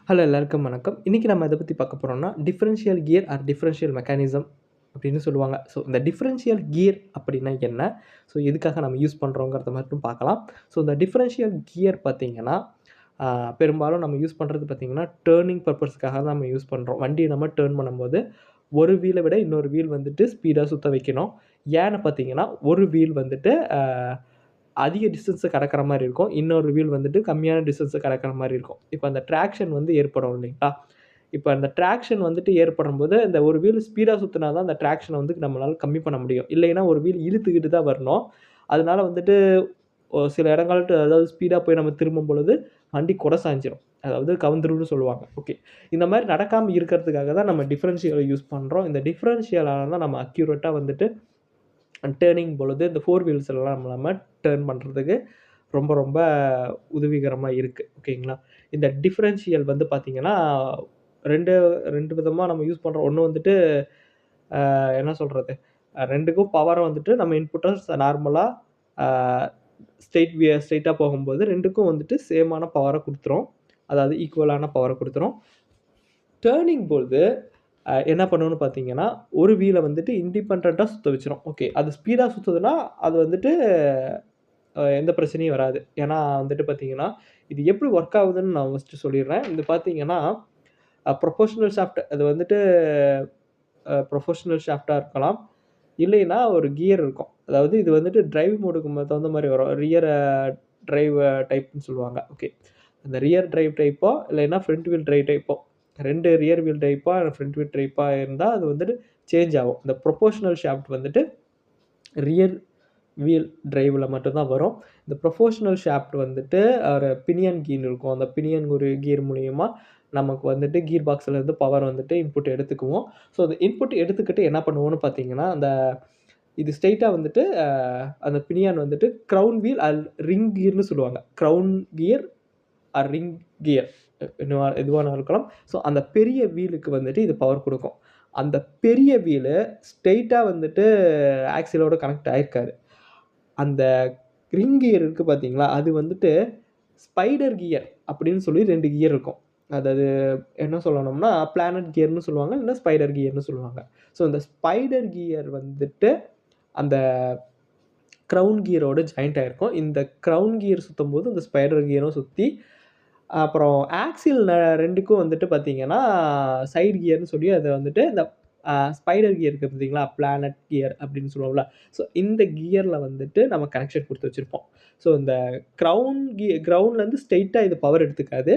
Hello எல்லாருக்கும் வணக்கம். இன்னைக்கு நம்ம எத பத்தி பார்க்க போறோம்னா, differential gear or differential mechanism அப்படின்னு சொல்லுவாங்க. ஸோ இந்த டிஃபரன்ஷியல் கியர் அப்படின்னா என்ன? ஸோ எதுக்காக நம்ம யூஸ் பண்றோங்கிறத மட்டும் பார்க்கலாம். ஸோ இந்த டிஃபரன்ஷியல் கியர் பார்த்தீங்கன்னா, ஆ பெரும்பாலும் நம்ம யூஸ் பண்றது பார்த்தீங்கன்னா, டர்னிங் பர்ப்பஸ்க்காக தான் நம்ம யூஸ் பண்றோம். வண்டிய நம்ம டர்ன் பண்ணும்போது, ஒரு வீல விட இன்னொரு வீல் வந்துட்டு ஸ்பீடா சுத்த வைக்கணும். ஏன்னு பார்த்தீங்கன்னா, ஒரு வீல் வந்துட்டு அதிக டிஸ்டன்ஸ கடக்கிற மாரி இருக்கும். இன்னொரு வீல் வந்துட்டு கம்மியான டிஸ்டன்ஸ கடக்கிற மாரி இருக்கும். இப்ப அந்த ட்ராக்ஷன் வந்து ஏற்படும் இல்லைங்களா? இப்ப அந்த ட்ராக்ஷன் வந்துட்டு ஏற்படும்போது, இந்த ஒரு வீல் ஸ்பீடா சுத்துனா தான் அந்த ட்ராக்ஷன வந்து நம்மளால கம்மி பண்ண முடியும். இல்லைன்னா ஒரு வீல் இழுத்துக்கிட்டு தான் வரணும். அதனால வந்துட்டு சில இடங்கள்ட்ட அதாவது ஸ்பீடா போய் நம்ம திரும்பும் பொழுது, வண்டி கொட சாய்ஞ்சிரும். அதாவது கவுந்துரும்னு சொல்லுவாங்க. ஓகே. இந்த மாரி நடக்காம இருக்கிறதுக்காக தான் நம்ம டிஃபரன்ஷியல யூஸ் பண்றோம். இந்த டிஃபரன்ஷியலால தான் நம்ம அக்யூரேட்டா வந்துட்டு டர்னிங் பொழுது இந்த 4 வீல்ஸ்லலாம் நம்ம டர்ன் பண்றதுக்கு ரொம்ப ரொம்ப உதவிகரமா இருக்கு. ஓகேங்களா? இந்த டிஃபரன்ஷியல் வந்து பார்த்தீங்கன்னா, 2 2 விதமா நம்ம யூஸ் பண்றோம். ஒண்ணு வந்துட்டு என்ன சொல்றது? 2க்கும் பவர வந்துட்டு நம்ம இன்புட்ட நார்மலா அ ஸ்ட்ரெயிட்டா போகும்போது 2க்கும் வந்துட்டு சேமான பவர குடுத்துரும். அதாவது ஈக்குவலான பவர குடுத்துரும். டர்னிங் பொழுது என்ன பண்ணும்னு பார்த்தீங்கன்னா, ஒரு வீல வந்துட்டு இண்டிபெண்டன்ட்டா சுத்த வச்சுரும். ஓகே. அது ஸ்பீடா சுத்துதுன்னா, அது வந்துட்டு எந்த பிரச்சனையும் வராது. ஏன்னா வந்துட்டு பார்த்தீங்கன்னா, இது எப்படி ஒர்க் ஆகுதுன்னு நான் ஃபர்ஸ்ட்டு சொல்லிர்றேன். இது பார்த்தீங்கன்னா, ப்ரொபோர்ஷனல் ஷாஃப்ட் அது வந்துட்டு ப்ரொபோர்ஷனல் ஷாஃப்ட்டா இருக்கலாம். இல்லைன்னா ஒரு கியர் இருக்கும். அதாவது இது வந்துட்டு டிரைவ் மோடுக்கு தகுந்த மாரி வரும். ரியர் டிரைவ் டைப்ன்னு சொல்லுவாங்க. ஓகே. அந்த ரியர் டிரைவ் டைப்போ, இல்லைன்னா ஃப்ரண்ட் வீல் டிரைவ் டைப்போ 2 ரியர் வீல் டைப்பா, ஃப்ரண்ட் வீல் டைப்பா இருந்தா அது வந்துட்டு சேஞ்ச் ஆகும். இந்த ப்ரொபோர்ஷனல் ஷாஃப்ட் வந்துட்டு ரியர் வீல் டிரைவ்ல மட்டும் தான் வரும். இந்த ப்ரொபோர்ஷனல் ஷாஃப்ட் வந்துட்டு ஒரு பினியன் கீர் இருக்கும். அந்த பினியன் ஒரு கியர் மூலியமா நமக்கு வந்துட்டு கியர் பாக்ஸ்லேருந்து பவர் வந்துட்டு இன்புட் எடுத்துக்குவோம். ஸோ, அந்த இன்புட் எடுத்துக்கிட்டு என்ன பண்ணுவோம்னு பார்த்தீங்கன்னா, அந்த இது ஸ்ட்ரெயிட்டா வந்துட்டு அந்த பினியன் வந்துட்டு கிரவுன் வீல் ரிங் கியர்ன்னு சொல்லுவாங்க. கிரவுன் கியர் ரிங் கியர் எதுவானாலும் இருக்கலாம். ஸோ, அந்த பெரிய வீலுக்கு வந்துட்டு இது பவர் குடுக்கும். அந்த பெரிய வீலு ஸ்ட்ரெயிட்டா வந்துட்டு ஆக்சிலோட கனெக்ட் ஆயிருக்காது. அந்த ரிங் கியர் இருக்கு பார்த்தீங்களா? அது வந்துட்டு ஸ்பைடர் கியர் அப்படின்னு சொல்லி 2 கியர் இருக்கும். அதாவது என்ன சொல்லணும்னா, பிளானட் கியர்ன்னு சொல்லுவாங்க. இல்ல ஸ்பைடர் கியர்ன்னு சொல்லுவாங்க. ஸோ, இந்த ஸ்பைடர் கியர் வந்துட்டு அந்த கிரவுன் கியரோட ஜாயிண்ட் ஆயிருக்கும். இந்த கிரவுன் கியர் சுத்தும்போது, இந்த ஸ்பைடர் கியரும் சுத்தி, அப்புறம் ஆக்சில் 2க்கும் வந்துட்டு பார்த்தீங்கன்னா, சைட் கியர்ன்னு சொல்லி அத வந்துட்டு இந்த ஸ்பைடர் கியர் இருக்கு பார்த்தீங்களா? பிளானட் கியர் அப்படின்னு சொல்லுவோம்ல. ஸோ இந்த கியர்ல வந்துட்டு நம்ம கனெக்ஷன் குடுத்து வச்சிருப்போம். ஸோ இந்த கிரவுண்ட்லேருந்து ஸ்ட்ரெயிட்டா இது பவர் எடுத்துக்காது.